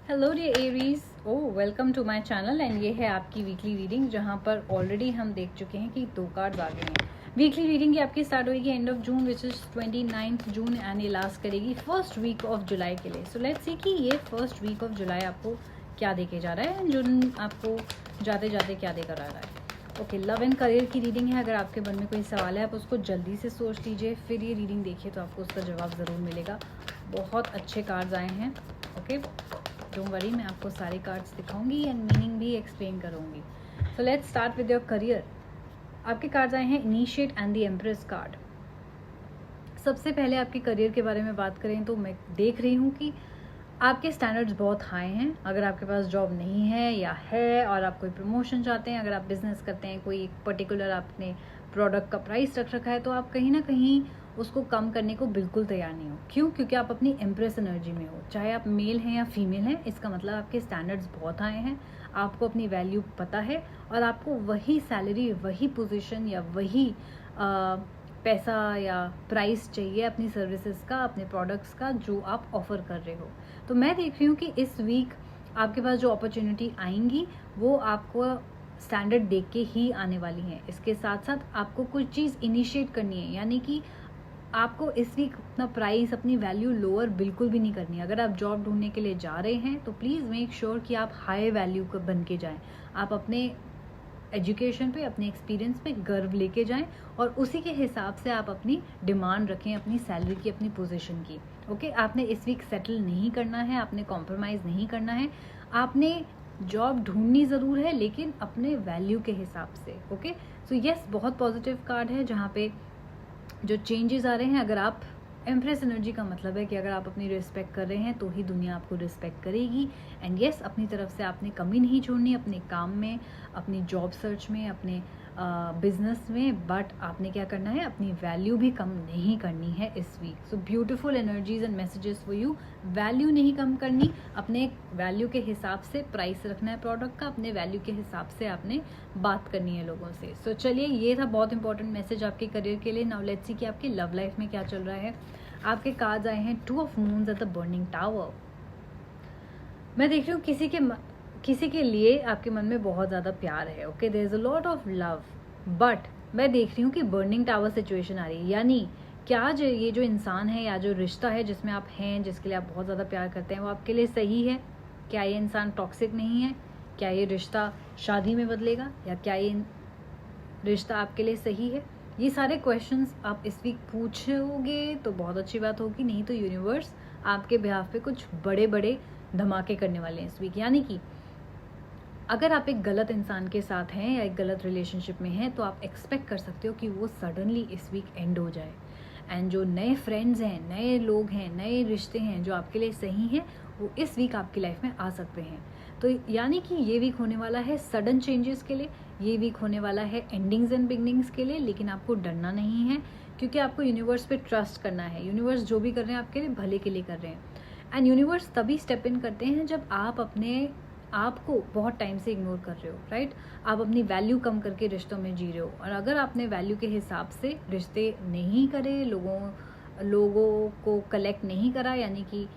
Hello dear Aries, welcome to my channel and ये है आपकी वीकली रीडिंग जहां पर ऑलरेडी हम देख चुके हैं कि 2 कार्ड्स आ गए हैं। वीकली रीडिंग की आपकी स्टार्ट होगी end of June which is 29 June and ये लास्ट करेगी फर्स्ट वीक ऑफ जुलाई के लिए। सो लेट्स सी कि ये फर्स्ट वीक ऑफ जुलाई आपको क्या देके जा रहा है एंड जून आपको जाते जाते क्या देकर आ रहा है। ओके, लव एंड करियर की रीडिंग है। अगर आपके मन में कोई सवाल है आप उसको जल्दी से सोच लीजिए, फिर ये रीडिंग देखिए तो आपको उसका जवाब ज़रूर मिलेगा। बहुत अच्छे कार्ड्स आए हैं। ओके, डोंट वरी, मैं आपको सारे कार्ड्स दिखाऊंगी एंड मीनिंग भी एक्सप्लेन करूंगी। So let's start with your career. आपके कार्ड्स आए हैं initiate and the empress card. सबसे पहले आपके करियर के बारे में बात करें तो मैं देख रही हूँ कि आपके स्टैंडर्ड्स बहुत हाई हैं। अगर आपके पास जॉब नहीं है या है और आप कोई प्रमोशन चाहते हैं, अगर आप बिजनेस करते हैं, कोई पर्टिकुलर आपने प्रोडक्ट का प्राइस रख रखा है, तो आप कहीं ना कहीं उसको कम करने को बिल्कुल तैयार नहीं हो। क्यों? क्योंकि आप अपनी एम्प्रेस एनर्जी में हो। चाहे आप मेल हैं या फीमेल हैं, इसका मतलब आपके स्टैंडर्ड्स बहुत हाई हैं, आपको अपनी वैल्यू पता है और आपको वही सैलरी, वही पोजीशन या वही पैसा या प्राइस चाहिए अपनी सर्विसेज का, अपने प्रोडक्ट्स का जो आप ऑफर कर रहे हो। तो मैं देख रही हूँ कि इस वीक आपके पास जो अपॉर्चुनिटी आएंगी वो आपको स्टैंडर्ड देख के ही आने वाली हैं। इसके साथ साथ आपको कुछ चीज़ इनिशिएट करनी है, यानी कि आपको इस वीक अपना प्राइस, अपनी वैल्यू लोअर बिल्कुल भी नहीं करनी है। अगर आप जॉब ढूंढने के लिए जा रहे हैं तो प्लीज़ मेक श्योर कि आप हाई वैल्यू का बन के जाएं। आप अपने एजुकेशन पे, अपने एक्सपीरियंस पे गर्व लेके जाएं और उसी के हिसाब से आप अपनी डिमांड रखें, अपनी सैलरी की, अपनी पोजीशन की। ओके, आपने इस वीक सेटल नहीं करना है, आपने कॉम्प्रोमाइज़ नहीं करना है। आपने जॉब ढूंढनी ज़रूर है लेकिन अपने वैल्यू के हिसाब से। ओके, सो यस, बहुत पॉजिटिव कार्ड है जहाँ पे जो चेंजेस आ रहे हैं। अगर आप एम्प्रेस एनर्जी का मतलब है कि अगर आप अपनी रिस्पेक्ट कर रहे हैं तो ही दुनिया आपको रिस्पेक्ट करेगी। एंड यस, अपनी तरफ से आपने कमी नहीं छोड़नी अपने काम में, अपनी जॉब सर्च में, अपने बिजनेस में, बट आपने क्या करना है, अपनी वैल्यू भी कम नहीं करनी है इस week. So beautiful energies and messages for you. Value नहीं कम करनी, अपने वैल्यू के हिसाब से प्राइस रखना है प्रोडक्ट का, अपने वैल्यू के हिसाब से आपने बात करनी है लोगों से। सो चलिए, ये था बहुत इंपॉर्टेंट मैसेज आपके करियर के लिए। नाउ लेट्स सी कि आपकी लव लाइफ में क्या चल रहा है। आपके कार्ड्स आए हैं 2 of moons at the burning tower. मैं देख रही हूँ किसी के लिए आपके मन में बहुत ज़्यादा प्यार है। Okay, there is a lot of love, but मैं देख रही हूँ कि बर्निंग टावर सिचुएशन आ रही है। यानी क्या ये जो इंसान है या जो रिश्ता है जिसमें आप हैं, जिसके लिए आप बहुत ज़्यादा प्यार करते हैं, वो आपके लिए सही है? क्या ये इंसान टॉक्सिक नहीं है? क्या ये रिश्ता शादी में बदलेगा? या क्या ये रिश्ता आपके लिए सही है? ये सारे क्वेश्चंस आप इस वीक पूछोगे तो बहुत अच्छी बात होगी, नहीं तो यूनिवर्स आपके बिहाफ पे कुछ बड़े बड़े धमाके करने वाले हैं इस वीक। यानी कि अगर आप एक गलत इंसान के साथ हैं या एक गलत रिलेशनशिप में हैं तो आप एक्सपेक्ट कर सकते हो कि वो सडनली इस वीक एंड हो जाए। एंड जो नए फ्रेंड्स हैं, नए लोग हैं, नए रिश्ते हैं जो आपके लिए सही हैं, वो इस वीक आपकी लाइफ में आ सकते हैं। तो यानी कि ये वीक होने वाला है सडन चेंजेस के लिए, ये वीक होने वाला है एंडिंग्स एंड बिगनिंग्स के लिए। लेकिन आपको डरना नहीं है क्योंकि आपको यूनिवर्स पे ट्रस्ट करना है। यूनिवर्स जो भी कर रहे हैं आपके लिए भले के लिए कर रहे हैं। एंड यूनिवर्स तभी स्टेप इन करते हैं जब आप अपने आपको बहुत टाइम से इग्नोर कर रहे हो, राइट? आप अपनी वैल्यू कम करके रिश्तों में जी रहे हो। और अगर आपने वैल्यू के हिसाब से रिश्ते नहीं करे, लोगों को कलेक्ट नहीं करा, यानी कि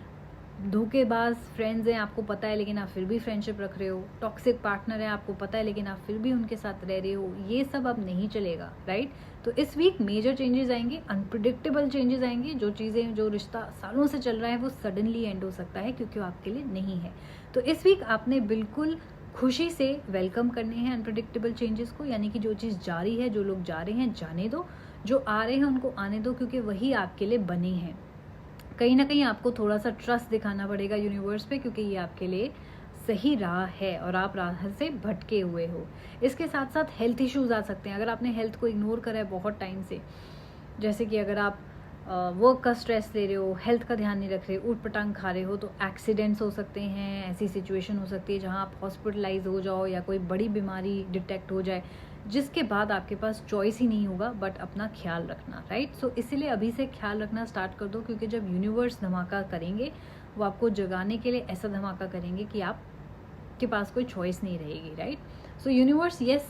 धोखेबाज फ्रेंड्स हैं आपको पता है लेकिन आप फिर भी फ्रेंडशिप रख रहे हो, टॉक्सिक पार्टनर है आपको पता है लेकिन आप फिर भी उनके साथ रह रहे हो, ये सब अब नहीं चलेगा, राइट? तो इस वीक मेजर चेंजेस आएंगे, अनप्रिडिक्टेबल चेंजेस आएंगे। जो चीज़ें, जो रिश्ता सालों से चल रहा है वो सडनली एंड हो सकता है क्योंकि वो आपके लिए नहीं है। तो इस वीक आपने बिल्कुल खुशी से वेलकम करने हैं अनप्रिडिक्टेबल चेंजेस को। यानी कि जो चीज़ जारी है, जो लोग जा रहे हैं जाने दो, जो आ रहे हैं उनको आने दो, क्योंकि वही आपके लिए बने हैं। कहीं ना कहीं आपको थोड़ा सा ट्रस्ट दिखाना पड़ेगा यूनिवर्स पे, क्योंकि ये आपके लिए सही राह है और आप राह से भटके हुए हो। इसके साथ साथ हेल्थ इश्यूज आ सकते हैं। अगर आपने हेल्थ को इग्नोर करा है बहुत टाइम से, जैसे कि अगर आप वर्क का स्ट्रेस ले रहे हो, हेल्थ का ध्यान नहीं रख रहे, ऊट पटांग खा रहे हो, तो एक्सीडेंट्स हो सकते हैं। ऐसी सिचुएशन हो सकती है जहां आप हॉस्पिटलाइज हो जाओ या कोई बड़ी बीमारी डिटेक्ट हो जाए, जिसके बाद आपके पास चॉइस ही नहीं होगा बट अपना ख्याल रखना, राइट? सो इसीलिए अभी से ख्याल रखना स्टार्ट कर दो, क्योंकि जब यूनिवर्स धमाका करेंगे वो आपको जगाने के लिए ऐसा धमाका करेंगे कि आपके पास कोई चॉइस नहीं रहेगी, राइट? सो यूनिवर्स, यस,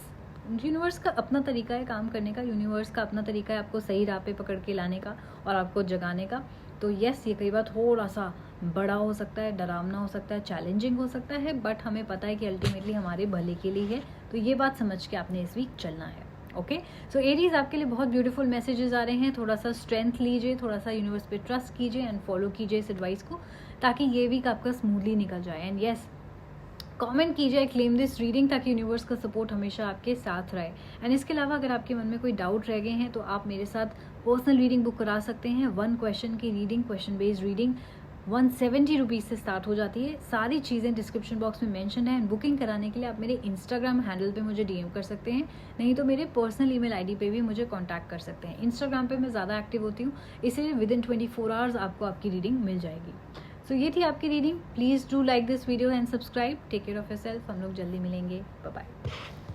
यूनिवर्स का अपना तरीका है काम करने का, यूनिवर्स का अपना तरीका है आपको सही राह पे पकड़ के लाने का और आपको जगाने का। तो यस, ये कई बार थोड़ा सा बड़ा हो सकता है, डरावना हो सकता है, चैलेंजिंग हो सकता है, बट हमें पता है कि अल्टीमेटली हमारे भले के लिए है। तो ये बात समझ के आपने इस वीक चलना है। ओके, सो एरीज आपके लिए बहुत ब्यूटीफुल मैसेजेस आ रहे हैं। थोड़ा सा स्ट्रेंथ लीजिए, थोड़ा सा यूनिवर्स पे ट्रस्ट कीजिए एंड फॉलो कीजिए इस एडवाइस को, ताकि ये वीक आपका स्मूथली निकल जाए। एंड यस, कमेंट कीजिए क्लेम दिस रीडिंग, ताकि यूनिवर्स का सपोर्ट हमेशा आपके साथ रहे। एंड इसके अलावा अगर आपके मन में कोई डाउट रह गए हैं तो आप मेरे साथ पर्सनल रीडिंग बुक करा सकते हैं। 1 क्वेश्चन की reading, question based reading 170 rupees से स्टार्ट हो जाती है। सारी चीज़ें डिस्क्रिप्शन बॉक्स में मेंशन है। एंड बुकिंग कराने के लिए आप मेरे इंस्टाग्राम हैंडल पे मुझे डीएम कर सकते हैं, नहीं तो मेरे पर्सनल ईमेल आईडी पे भी मुझे कांटेक्ट कर सकते हैं। इंस्टाग्राम पे मैं ज़्यादा एक्टिव होती हूँ, इसलिए विदिन 24 आवर्स आपको आपकी रीडिंग मिल जाएगी। सो ये थी आपकी reading. Please do like this video and subscribe. Take care of yourself. हम लोग जल्दी मिलेंगे। Bye bye.